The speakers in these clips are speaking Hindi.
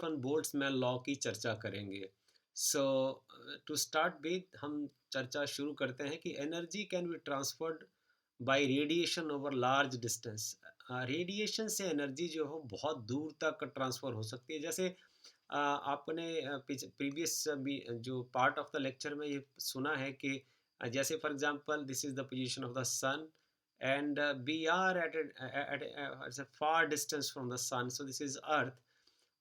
अपन बोल्ट्जमैन लॉ की चर्चा करेंगे। सो टू स्टार्ट विद हम चर्चा शुरू करते हैं कि energy can be transferred by radiation over large distance. Radiation से एनर्जी जो हो बहुत दूर तक ट्रांसफ़र हो सकती है। जैसे आपने प्रीवियस जो पार्ट ऑफ द लेक्चर में ये सुना है कि जैसे for example this is the position of the sun and we are at a far distance from the sun, so this is earth।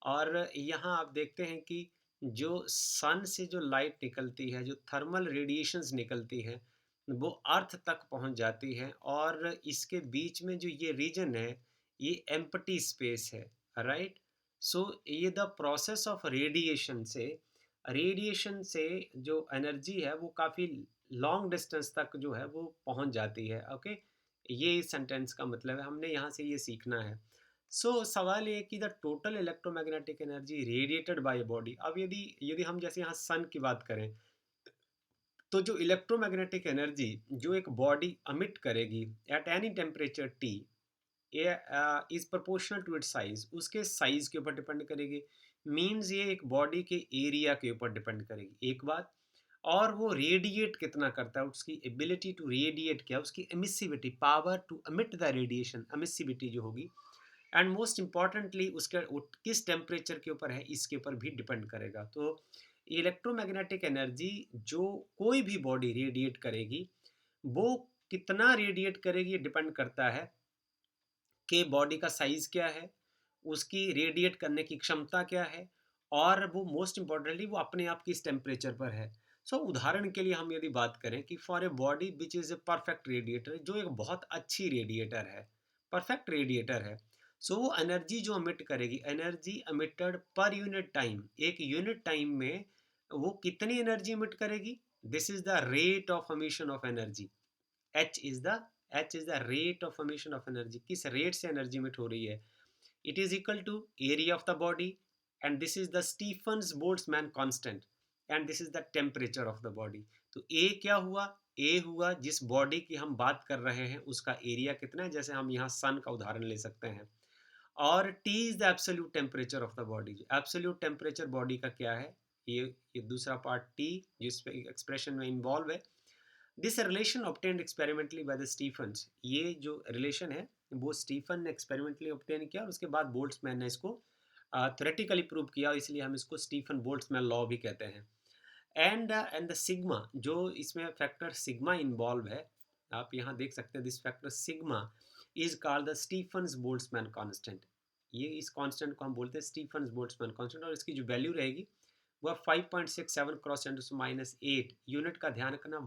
और यहाँ आप देखते हैं कि जो सन से जो लाइट निकलती है, जो थर्मल रेडिएशंस निकलती हैं, वो अर्थ तक पहुँच जाती हैं और इसके बीच में जो ये रीजन है, ये एम्प्टी स्पेस है, राइट? सो ये द प्रोसेस ऑफ रेडिएशन से जो एनर्जी है, वो काफ़ी लॉन्ग डिस्टेंस तक जो है वो पहुँच जाती है, ओके? ये इस सेंटेंस का मतलब है, हमने यहाँ से ये सीखना है। सवाल ये है कि the total electromagnetic energy radiated by body. अब यदि यदि हम जैसे यहाँ सन की बात करें, तो जो इलेक्ट्रोमैग्नेटिक एनर्जी जो एक बॉडी अमिट करेगी एट एनी टेम्परेचर टी, ये is proportional to its size, उसके साइज के ऊपर डिपेंड करेगी। मींस ये एक बॉडी के एरिया के ऊपर डिपेंड करेगी, एक बात। और वो रेडिएट कितना करता है, उसकी एबिलिटी टू रेडिएट क्या, उसकी emissivity, power to emit the radiation, emissivity जो होगी। एंड मोस्ट इम्पॉर्टेंटली उसके किस टेम्परेचर के ऊपर है, इसके ऊपर भी डिपेंड करेगा। तो इलेक्ट्रोमैग्नेटिक एनर्जी जो कोई भी बॉडी रेडिएट करेगी, वो कितना रेडिएट करेगी, ये डिपेंड करता है कि बॉडी का साइज क्या है, उसकी रेडिएट करने की क्षमता क्या है, और वो मोस्ट इम्पॉर्टेंटली वो अपने आप किस टेम्परेचर पर है। उदाहरण के लिए हम यदि बात करें कि for a body which is a perfect radiator, जो एक बहुत अच्छी रेडिएटर है, परफेक्ट रेडिएटर है, वो एनर्जी जो अमिट करेगी, एनर्जी अमिटेड पर यूनिट टाइम, एक यूनिट टाइम में वो कितनी एनर्जी अमिट करेगी, this is the rate of emission of energy. H is the H is the rate of emission of energy, किस रेट से एनर्जी इमिट हो रही है। It is equal to area of the body, and this is the Stefan's Boltzmann constant, and this is the temperature of the body. तो ए क्या हुआ, ए हुआ जिस बॉडी की हम बात कर रहे हैं उसका एरिया कितना है, जैसे हम यहाँ सन का उदाहरण ले सकते हैं। और T is the absolute temperature of the body. Absolute temperature body का क्या है, ये दूसरा पार्ट T जिस पे एक्सप्रेशन में इन्वॉल्व है। This relation obtained experimentally by the Stefan's, ये जो रिलेशन है वो स्टीफन ने एक्सपेरिमेंटली ऑब्टेन किया और उसके बाद बोल्ट्जमैन ने इसको थ्योरेटिकली प्रूव किया, इसलिए हम इसको स्टीफन बोल्ट्जमैन लॉ भी कहते हैं। एंड द सिग्मा, जो इसमें फैक्टर सिग्मा इन्वॉल्व है, आप यहाँ देख सकते हैं, this factor sigma is called the Stefan's Boltzmann constant. ये इस कांस्टेंट को हम बोलते हैं स्टीफन्स बोल्ट्जमैन कांस्टेंट, और इसकी जो वैल्यू रहेगी वह 5.67 क्रॉस 10⁻⁸ यूनिट का ध्यान रखना।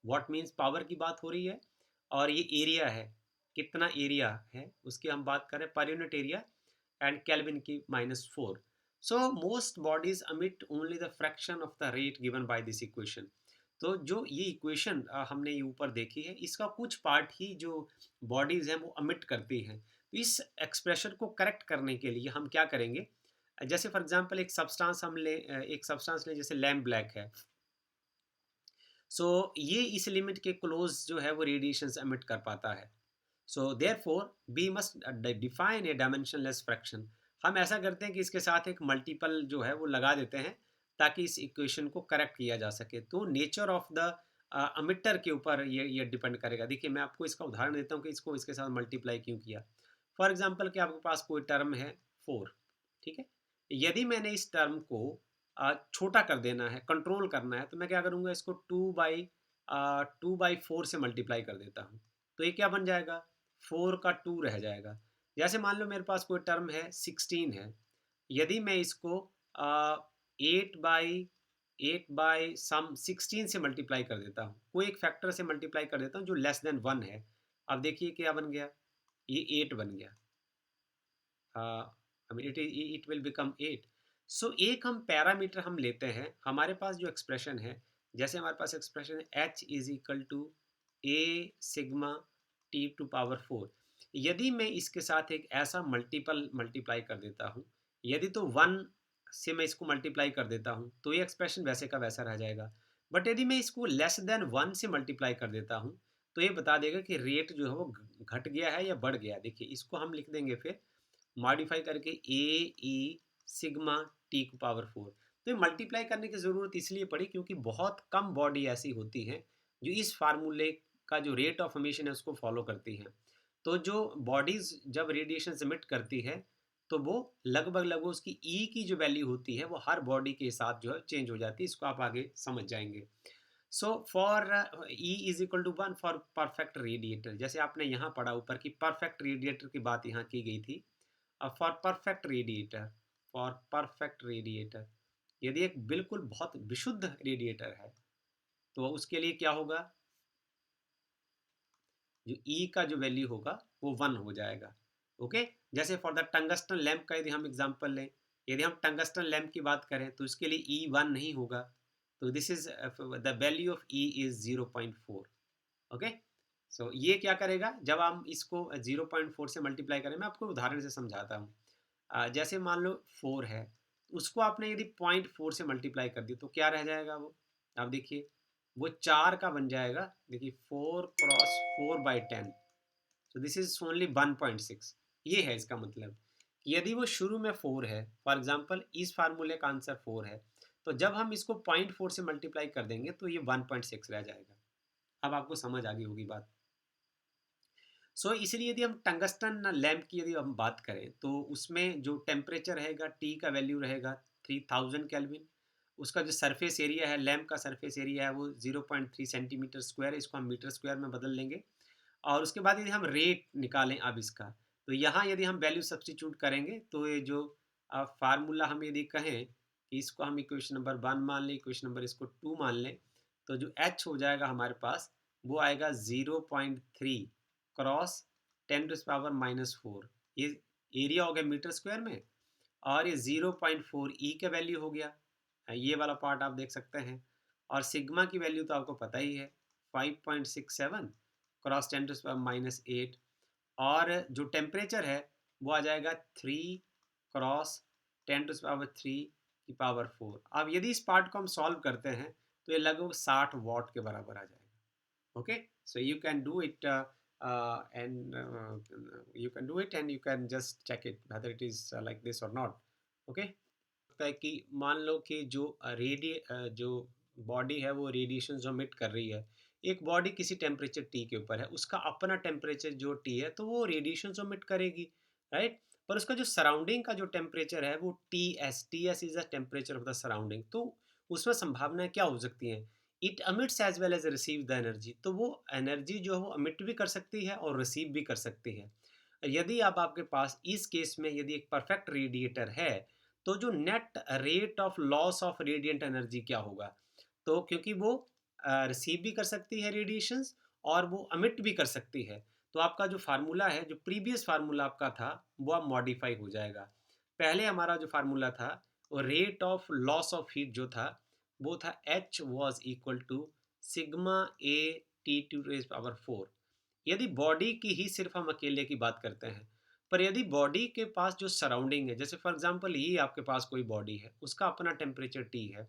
वॉट मीन्स पावर की बात हो रही है, और ये एरिया है, कितना एरिया है उसकी हम बात करें, per unit area, and kelvin की -4। सो मोस्ट बॉडीज अमिट only the fraction of the rate given by this equation. तो जो ये इक्वेशन हमने ये ऊपर देखी है, इसका कुछ पार्ट ही जो बॉडीज हैं वो अमिट करती हैं। तो इस एक्सप्रेशन को करेक्ट करने के लिए हम क्या करेंगे, जैसे फॉर एग्जांपल एक सब्सटेंस ले जैसे लैम्प ब्लैक है। ये इस लिमिट के क्लोज जो है वो रेडिएशन एमिट कर पाता है। Therefore we must define a dimensionless fraction. हम ऐसा करते हैं कि इसके साथ एक मल्टीपल जो है वो लगा देते हैं, ताकि इस इक्वेशन को करेक्ट किया जा सके। तो नेचर ऑफ द अमिटर के ऊपर ये डिपेंड करेगा। देखिए, मैं आपको इसका उदाहरण देता हूँ कि इसको इसके साथ मल्टीप्लाई क्यों किया। फॉर एग्जाम्पल कि आपके पास कोई टर्म है 4, ठीक है। यदि मैंने इस टर्म को छोटा कर देना है, कंट्रोल करना है, तो मैं क्या करूँगा, इसको 2/4 से मल्टीप्लाई कर देता हूँ। तो ये क्या बन जाएगा, 4 का 2 रह जाएगा। जैसे मान लो मेरे पास कोई टर्म है 16 है, यदि मैं इसको 8/सम 16 से मल्टीप्लाई कर देता हूँ, कोई एक फैक्टर से मल्टीप्लाई कर देता हूँ जो लेस देन 1 है। अब देखिए क्या बन गया, ये 8 बन गया। I mean it will become 8। एक हम पैरामीटर हम लेते हैं, हमारे पास जो एक्सप्रेशन है, जैसे हमारे पास एक्सप्रेशन है h is equal to a sigma t to power 4। यदि मैं इसके साथ एक ऐसा मल्टीपल मल्टीप्लाई कर देता हूँ, यदि तो 1 से मैं इसको मल्टीप्लाई कर देता हूँ, तो ये एक्सप्रेशन वैसे का वैसा रह जाएगा। बट यदि मैं इसको लेस देन 1 से मल्टीप्लाई कर देता हूँ, तो ये बता देगा कि रेट जो है वो घट गया है या बढ़ गया है। देखिए, इसको हम लिख देंगे फिर मॉडिफाई करके ए ई सिग्मा टी की पावर 4। तो ये मल्टीप्लाई करने की ज़रूरत इसलिए पड़ी क्योंकि बहुत कम बॉडी ऐसी होती है जो इस फार्मूले का जो रेट ऑफ एमिशन है उसको फॉलो करती है। तो जो बॉडीज़ जब रेडिएशन एमिट करती है तो वो लगभग उसकी ई की जो वैल्यू होती है वो हर बॉडी के साथ जो है चेंज हो जाती है। इसको आप आगे समझ जाएंगे। So for E is equal to 1 for perfect radiator. जैसे आपने यहाँ पढ़ा ऊपर की परफेक्ट रेडिएटर की बात यहाँ की गई थी। For perfect radiator, for perfect radiator, यदि एक बिल्कुल बहुत विशुद्ध रेडिएटर है तो उसके लिए क्या होगा, जो ई का जो वैल्यू होगा वो 1 हो जाएगा। ओके। जैसे फॉर द टंगस्टन लैंप का यदि हम एग्जांपल लें, यदि हम टंगस्टन लैंप की बात करें तो इसके लिए ई 1 नहीं होगा। तो this is the value of e is 0.4। Okay. So ये क्या करेगा, जब हम इसको 0.4 से मल्टीप्लाई करें, मैं आपको उदाहरण से समझाता हूँ। जैसे मान लो 4 है, उसको आपने यदि 0.4 से मल्टीप्लाई कर दी तो क्या रह जाएगा वो, आप देखिए वो 4 का बन जाएगा। देखिए 4 cross 4/10, so this is only 1.6। ये है इसका मतलब कि यदि वो शुरू में 4 है, फॉर एग्जांपल इस फार्मूले का आंसर 4 है, तो जब हम इसको 0.4 से मल्टीप्लाई कर देंगे तो ये 1.6 रह जाएगा। अब आपको समझ आ गई होगी बात। इसलिए यदि हम टंगस्टन लैंप की यदि हम बात करें तो उसमें जो टेम्परेचर रहेगा, टी का वैल्यू रहेगा 3000 केल्विन। उसका जो सरफेस एरिया है, लैंप का सरफेस एरिया है वो 0.3 सेंटीमीटर स्क्वायर है। इसको हम मीटर स्क्वायर में बदल लेंगे। और उसके बाद यदि हम रेट निकालें अब इसका, तो यहाँ यदि हम वैल्यू सब्सटीट्यूट करेंगे तो ये जो फार्मूला हम यदि कहें कि इसको हम इक्वेशन नंबर 1 मान लें, इक्वेशन नंबर इसको 2 मान लें, तो जो एच हो जाएगा हमारे पास वो आएगा 0.3 क्रॉस 10⁻⁻4। ये एरिया हो गया मीटर स्क्वायर में, और ये 0.4 ई का वैल्यू हो गया। ये वाला पार्ट आप देख सकते हैं। और सिग्मा की वैल्यू तो आपको पता ही है, 5.67 क्रॉस 10⁻⁸। और जो टेम्परेचर है वो आ जाएगा 3 क्रॉस 10⁻³ की पावर 4। अब यदि इस पार्ट को हम सॉल्व करते हैं तो ये लगभग 60 वॉट के बराबर आ जाएगा। Okay. So you can do it and you can do it and you can just check it whether it is like this or not. Okay। लगता है कि मान लो कि जो बॉडी है वो रेडिएशन जो emit कर रही है, एक बॉडी किसी टेम्परेचर टी के ऊपर है, उसका अपना टेम्परेचर जो टी है तो वो रेडिएशन जो emit करेगी, राइट। पर उसका जो सराउंडिंग का जो टेम्परेचर है वो T S is the temperature of the surrounding. तो उसमें संभावनाएं क्या हो सकती हैं, it emits as well as receive the energy. तो वो एनर्जी जो है वो अमिट भी कर सकती है और रिसीव भी कर सकती है। यदि अब आपके पास इस केस में यदि एक परफेक्ट रेडिएटर है तो जो net rate of loss of radiant energy क्या होगा, तो क्योंकि वो रिसीव भी कर सकती है रेडिएशंस और वो अमिट भी कर सकती है, तो आपका जो फार्मूला है, जो प्रीवियस फार्मूला आपका था, वो अब मॉडिफाई हो जाएगा। पहले हमारा जो फार्मूला था वो rate of loss of heat जो था वो था H was equal to sigma A T to raise power 4। यदि बॉडी की ही सिर्फ हम अकेले की बात करते हैं, पर यदि बॉडी के पास जो सराउंडिंग है, जैसे फॉर एग्जांपल ये आपके पास कोई बॉडी है, उसका अपना टेम्परेचर टी है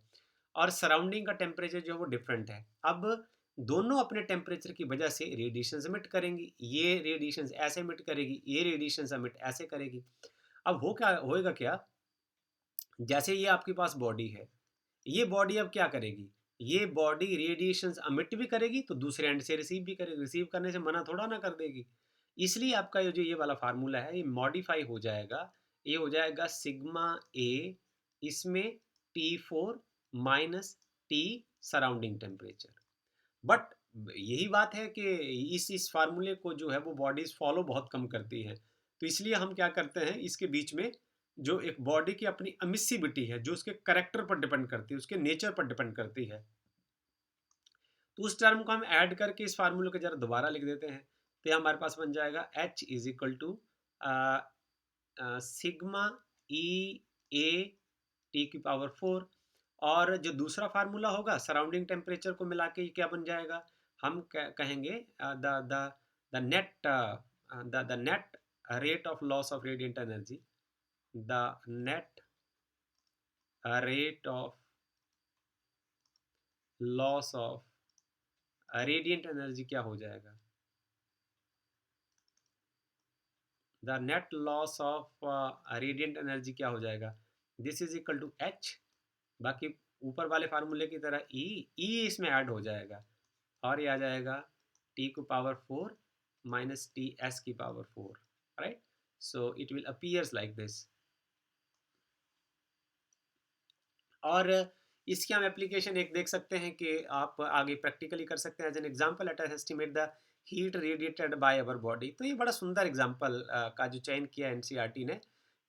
और सराउंडिंग का टेम्परेचर जो है वो डिफरेंट है। अब दोनों अपने टेम्परेचर की वजह से रेडिएशन एमिट करेंगी, ये रेडिएशन ऐसे एमिट करेगी, ये रेडिएशन एमिट ऐसे करेगी। अब हो क्या होएगा क्या, जैसे ये आपके पास बॉडी है, ये बॉडी अब क्या करेगी, ये बॉडी रेडिएशंस अमिट भी करेगी तो दूसरे एंड से रिसीव भी करेगी, रिसीव करने से मना थोड़ा ना कर देगी। इसलिए आपका ये जो ये वाला फार्मूला है ये मॉडिफाई हो जाएगा। ये हो जाएगा सिग्मा ए, इसमें T4 minus T surrounding temperature. But यही बात है कि इस फार्मूले को जो है वो बॉडीज फॉलो बहुत कम करती हैं। तो इसलिए हम क्या करते हैं, इसके बीच में जो एक बॉडी की अपनी अमिसिबिलिटी है, जो उसके करेक्टर पर डिपेंड करती है, उसके नेचर पर डिपेंड करती है, तो उस टर्म को हम ऐड करके इस फार्मूले को जरा दोबारा लिख देते हैं। तो ये हमारे पास बन जाएगा H is equal to sigma E A T की पावर 4। और जो दूसरा फार्मूला होगा सराउंडिंग टेम्परेचर को मिला के क्या बन जाएगा, हम कहेंगे the the the net the net rate of loss of radiant energy, the net rate of loss of radiant energy क्या हो जाएगा, the net loss of radiant energy क्या हो जाएगा, this is equal to H, बाकी ऊपर वाले फार्मूले की तरह ई इसमें ऐड हो जाएगा और ये आ जाएगा टी को पावर 4 माइनस टी एस की power 4, right? So it will appears like this. और इसकी हम एप्लीकेशन एक देख सकते हैं कि आप आगे प्रैक्टिकली कर सकते हैं। As an example let us estimate the heat radiated by our body. तो ये बड़ा सुंदर एग्जांपल का जो चयन किया एनसीईआरटी ने,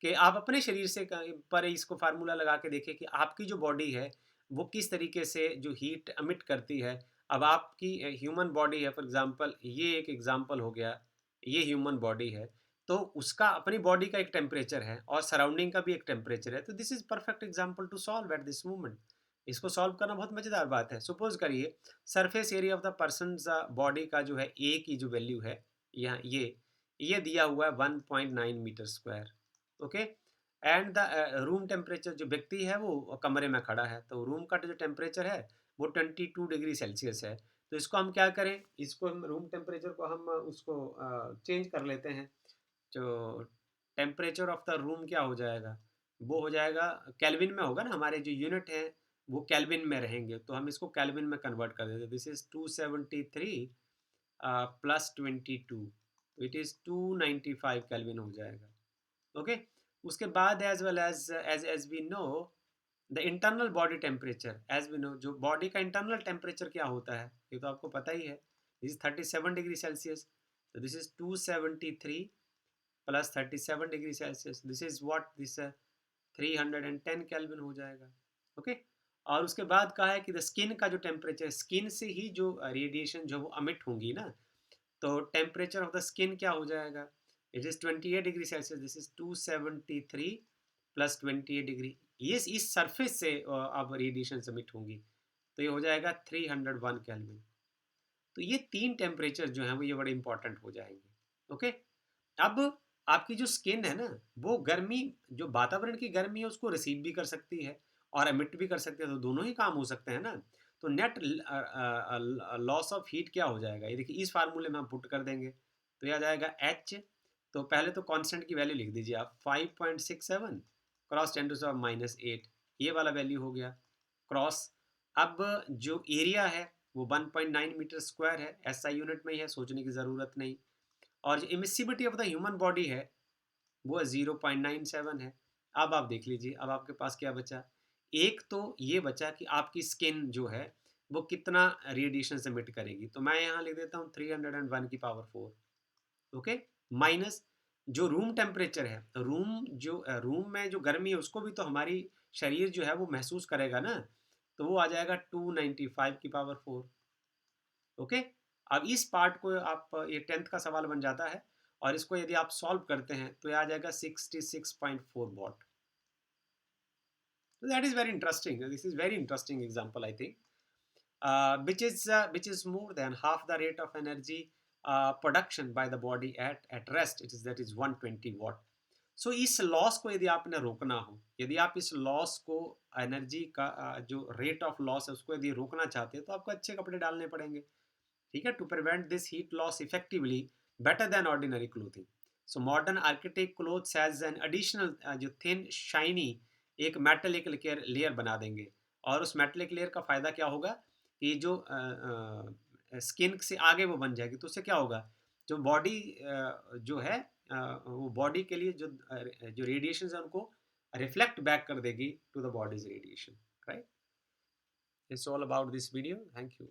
कि आप अपने शरीर से पर इसको फार्मूला लगा के देखें कि आपकी जो बॉडी है वो किस तरीके से जो हीट अमिट करती है। अब आपकी ह्यूमन बॉडी है, फॉर एग्जांपल ये एक एग्जांपल हो गया, ये ह्यूमन बॉडी है, तो उसका अपनी बॉडी का एक टेम्परेचर है और सराउंडिंग का भी एक टेम्परेचर है। तो this is perfect example to solve at this moment. इसको सॉल्व करना बहुत मजेदार बात है। सपोज करिए surface area of the person body का जो है ए की जो वैल्यू है, यहाँ ये दिया हुआ है 1.9 meter square, okay. And the room temperature, जो व्यक्ति है वो कमरे में खड़ा है, तो रूम का जो टेम्परेचर है वो 22 डिग्री सेल्सियस है। तो इसको हम क्या करें, इसको हम रूम टेम्परेचर को हम उसको चेंज कर लेते हैं। जो टेम्परेचर ऑफ द रूम क्या हो जाएगा, वो हो जाएगा केल्विन में होगा ना, हमारे जो यूनिट हैं वो केल्विन में रहेंगे, तो हम इसको केल्विन में कन्वर्ट कर देते हैं। दिस इज 273 प्लस 22, तो इट इज़ 295 केल्विन हो जाएगा, ओके। उसके बाद as well as we know the internal body temperature, as we know जो बॉडी का इंटरनल टेम्परेचर क्या होता है ये तो आपको पता ही है, दिस इज 37 डिग्री सेल्सियस। तो this is 273 plus 37 degree Celsius, this is what this 310 kelvin हो जाएगा, ओके। और उसके बाद कहा है कि द स्किन का जो टेम्परेचर, स्किन से ही जो रेडिएशन जो वो अमिट होंगी ना, तो टेम्परेचर ऑफ द स्किन क्या हो जाएगा, it is 28 degree Celsius, this is 273 plus 28 degree, ये इस सरफेस से अब रेडिएशन अमिट होंगी, तो ये हो जाएगा 301 केल्विन। तो ये तीन टेम्परेचर जो हैं वो ये बड़े इंपॉर्टेंट हो जाएंगे, ओके। अब आपकी जो स्किन है ना, वो गर्मी, जो वातावरण की गर्मी है उसको रिसीव भी कर सकती है और एमिट भी कर सकती है, तो दोनों ही काम हो सकते हैं ना। तो नेट लॉस ऑफ हीट क्या हो जाएगा, ये देखिए इस फार्मूले में हम पुट कर देंगे, तो यह आ जाएगा एच। तो पहले तो कांस्टेंट की वैल्यू लिख दीजिए आप, 5.67 क्रॉस 10⁻⁸ ये वाला वैल्यू हो गया क्रॉस। अब जो एरिया है वो 1.9 मीटर स्क्वायर है, एसआई यूनिट में ही है, सोचने की ज़रूरत नहीं। और जो immiscibility of the human body है वो 0.97 है। अब आप देख लीजिए, अब आपके पास क्या बचा, एक तो ये बचा कि आपकी स्किन जो है वो कितना रेडिएशन से एमिट करेगी, तो मैं यहाँ लिख देता हूँ 301 की पावर 4, ओके, माइनस जो रूम टेम्परेचर है, तो रूम में जो गर्मी है उसको भी तो हमारी शरीर जो है वो महसूस करेगा ना, तो वो आ जाएगा 295 की पावर 4, ओके। अब इस पार्ट को आप, ये 10th का सवाल बन जाता है और इसको यदि आप सॉल्व करते हैं तो ये आ जाएगा 66.4 वॉट। तो that is very interesting, this is very interesting example I think, which is more than half the rate of energy production by the body at rest, it is that is 120 watt. सो इस लॉस को यदि आपने रोकना हो, यदि आप इस लॉस को, एनर्जी का जो रेट ऑफ लॉस है उसको यदि रोकना चाहते हैं तो आपको अच्छे कपड़े डालने पड़ेंगे, ठीक है, to prevent this heat loss effectively better than ordinary clothing. So modern architect clothes has an additional जो थिन शाइनी एक मेटेलिक लेयर बना देंगे, और उस मेटेलिक लेयर का फ़ायदा क्या होगा कि जो स्किन से आगे वो बन जाएगी, तो उससे क्या होगा, जो बॉडी जो है वो बॉडी के लिए जो रेडिएशन है उनको रिफ्लेक्ट बैक कर देगी to the body's radiation, right. It's all about this video, thank you.